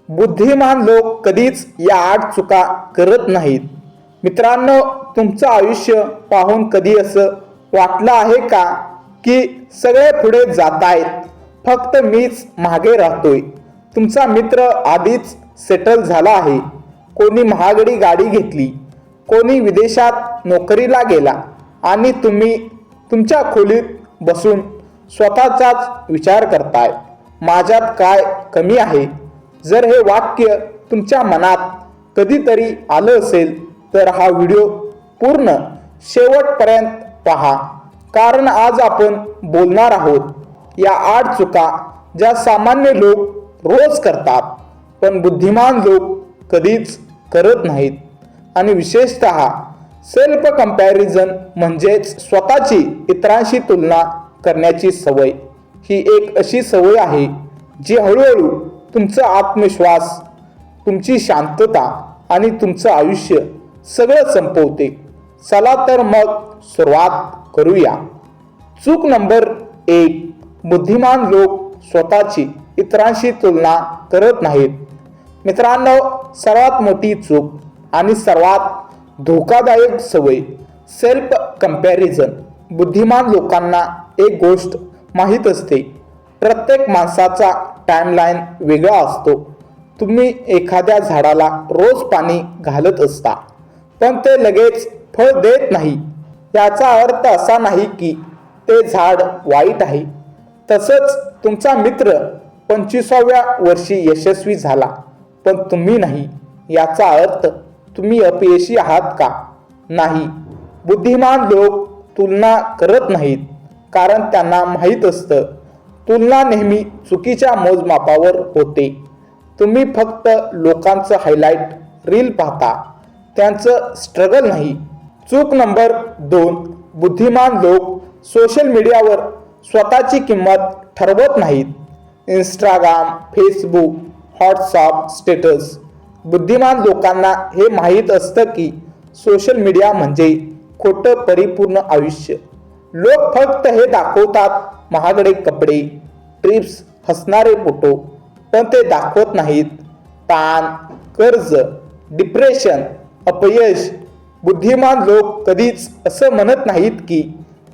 बुद्धिमान लोक कधीच या 8 चुका करत नाहीत. मित्रांनो, तुमचं आयुष्य पाहून कधी असं वाटलं आहे का की सगळे पुढे जातायत, फक्त मीच मागे राहतोय? तुमचा मित्र आधीच सेटल झाला आहे, कोणी महागडी गाडी घेतली, कोणी विदेशात नोकरीला गेला आणि तुम्ही तुमच्या खोलीत बसून स्वतःचाच विचार करताय, माझ्यात काय कमी आहे? जर हे वाक्य तुमच्या मनात कधीतरी आलं असेल तर हा व्हिडिओ पूर्ण शेवटपर्यंत पहा, कारण आज आपण बोलणार आहोत या 8 चुका ज्या सामान्य लोक रोज करतात पण बुद्धिमान लोक कधीच करत नाहीत. आणि विशेषतः सेल्फ कंपॅरिझन म्हणजेच स्वतःची इतरांशी तुलना करण्याची सवय. ही एक अशी सवय आहे जी हळूहळू तुमचा आत्मविश्वास, तुमची शांतता आणि तुमचं आयुष्य सगळं संपवते. चला तर मग सुरुवात करूया. चूक नंबर 1, बुद्धिमान लोक स्वतःची इतरांशी तुलना करत नाहीत. मित्रांनो, सर्वात मोठी चूक आणि सर्वात धोकादायक सवय सेल्फ कंपॅरिझन. बुद्धिमान लोकांना एक गोष्ट माहीत असते, प्रत्येक माणसाचा टाइमलाईन वेगळा असतो. तुम्ही एखाद्या झाडाला रोज पाणी घालत असता, पण ते लगेच फळ देत नाही. याचा अर्थ असा नाही की ते झाड वाईट आहे. तसंच तुमचा मित्र 25व्या वर्षी यशस्वी झाला पण तुम्ही नाही, याचा अर्थ तुम्ही अपयशी आहात का? नाही. बुद्धिमान लोक तुलना करत नाहीत कारण त्यांना माहीत असतं तुलना नेहमी चुकीच्या मोजमापावर होते. तुम्ही फक्त लोकांचं हायलाइट रील पाहता, त्यांचं स्ट्रगल नाही. चूक नंबर 2, बुद्धिमान लोक सोशल मीडियावर स्वतःची किंमत ठरवत नाहीत. Instagram, Facebook, WhatsApp status. बुद्धिमान लोकांना हे माहीत असतं की सोशल मीडिया म्हणजे खोटं परिपूर्ण आयुष्य. लोक फक्त हे दाखवतात, महागडे कपडे, ट्रिप्स, हसणारे फोटो, पण ते दाखवत नाहीत ताण, कर्ज, डिप्रेशन, अपयश. बुद्धिमान लोक कधीच असं म्हणत नाहीत की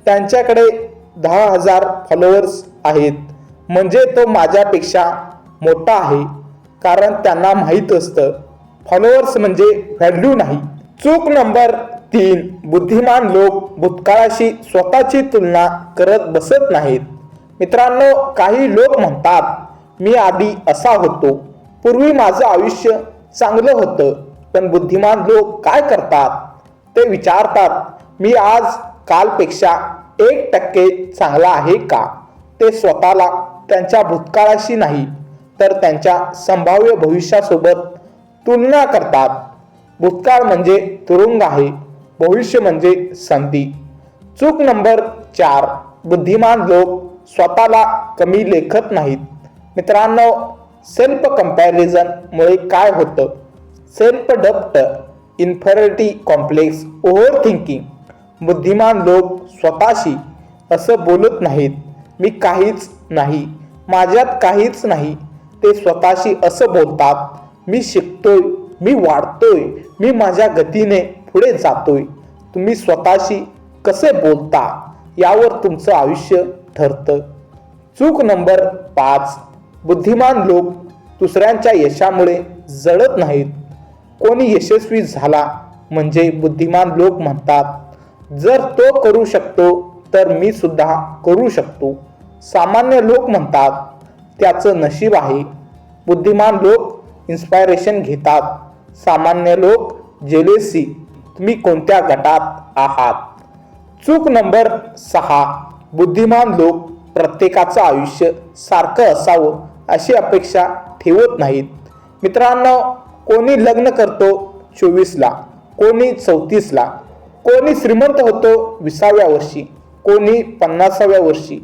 त्यांच्याकडे 10,000 फॉलोअर्स आहेत म्हणजे तो माझ्यापेक्षा मोठा आहे, कारण त्यांना माहीत असतं फॉलोअर्स म्हणजे व्हॅल्यू नाही. चूक नंबर 3, बुद्धिमान लोक भूतकाळाशी स्वतःची तुलना करत बसत नाहीत. मित्रांनो, काही लोक म्हणतात मी आधी असा होतो, पूर्वी माझं आयुष्य चांगलं होतं. पण बुद्धिमान लोक काय करतात? ते विचारतात मी आज कालपेक्षा 1% चांगला आहे का? ते स्वतःला त्यांच्या भूतकाळाशी नाही तर त्यांच्या संभाव्य भविष्यासोबत तुलना करतात. भूतकाळ म्हणजे तुरुंग आहे, भविष्य म्हणजे संधी. चूक नंबर 4, बुद्धिमान लोक स्वतःला कमी लेखत नाहीत. मित्रांनो, सेल्फ कंपॅरिझन मुळे काय होतं? सेल्फ डप्ट, इन्फेरिटी कॉम्प्लेक्स, ओव्हर थिंकिंग. बुद्धिमान लोक स्वतःशी असं बोलत नाहीत मी काहीच नाही, माझ्यात काहीच नाही. ते स्वतःशी असं बोलतात मी शिकतोय, मी वाढतोय, मी माझ्या गतीने पुढे जातोय. तुम्ही स्वतःशी कसे बोलता यावर तुमचं आयुष्य ठरतं. चूक नंबर 5, बुद्धिमान लोक दुसऱ्यांच्या यशामुळे जळत नाहीत. कोणी यशस्वी झाला म्हणजे बुद्धिमान लोक म्हणतात जर तो करू शकतो तर मी सुद्धा करू शकतो. सामान्य लोक म्हणतात त्याचं नशीब आहे. बुद्धिमान लोक इन्स्पायरेशन घेतात. सामान्य लोक जेलेसी, तुम्ही कोणत्या गटात आहात? चूक नंबर 6, बुद्धिमान लोक प्रत्येकाचं आयुष्य सारखं असावं अशी अपेक्षा ठेवत नाहीत. मित्रांनो, कोणी लग्न करतो 24ला, कोणी 34ला, कोणी श्रीमंत होतो 20व्या वर्षी, कोणी 50व्या वर्षी.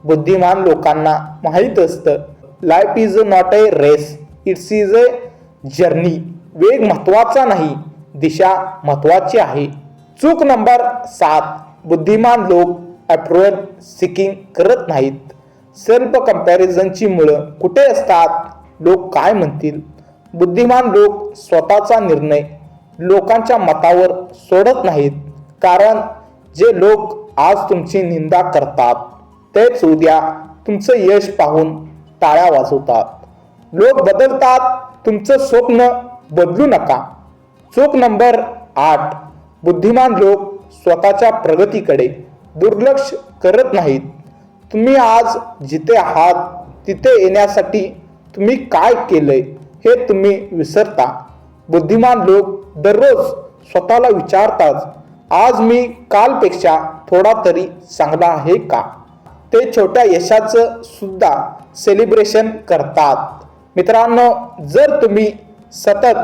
बुद्धिमान लोकांना माहीत असतं life is not a race, it's is a journey. वेग महत्वाचा नाही, दिशा महत्वाची आहे. चूक नंबर 7, बुद्धिमान लोक अप्रूव्हल सिकिंग करत नाहीत. सेल्फ कंपॅरिझनची मुळं कुठे असतात? लोक काय म्हणतील, बुद्धिमान लोक स्वतःचा निर्णय लोकांच्या मतावर सोडत नाहीत, कारण जे लोक आज तुमची निंदा करतात तेच उद्या तुमचं यश पाहून टाळ्या वाजवतात. लोक बदलतात, तुमचं स्वप्न बदलू नका. चूक नंबर 8, बुद्धिमान लोक स्वतःच्या प्रगतीकडे दुर्लक्ष करत नाहीत. तुम्ही आज जिथे आहात तिथे येण्यासाठी तुम्ही काय केलंय हे तुम्ही विसरता. बुद्धिमान लोक दररोज स्वतःला विचारतात, आज मी कालपेक्षा थोडा तरी चांगला आहे का? ते छोट्या यशाचं सुद्धा सेलिब्रेशन करतात. मित्रांनो, जर तुम्ही सतत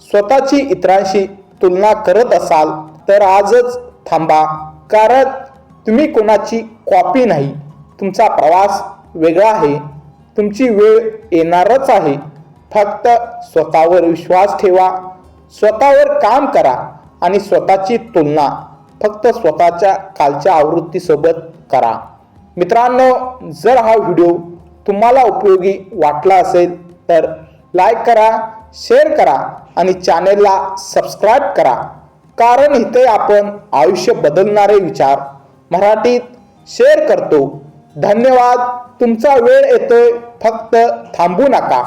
स्वतःची इतरांशी तुलना करत असाल तर आजच थांबा, कारण तुम्ही कोणाची कॉपी नाही. तुमचा प्रवास वेगळा आहे, तुमची वेळ येणारच आहे. फक्त स्वतःवर विश्वास ठेवा, स्वतःवर काम करा आणि स्वतःची तुलना फक्त स्वतःच्या कालच्या आवृत्तीसोबत करा. मित्रांनो, जर हा व्हिडिओ तुम्हाला उपयोगी वाटला असेल तर लाईक करा, शेअर करा आणि चॅनेलला सबस्क्राईब करा, कारण इथे आपण आयुष्य बदलणारे विचार मराठीत शेअर करतो. धन्यवाद. तुमचा वेळ येतोय, फक्त थांबू नका.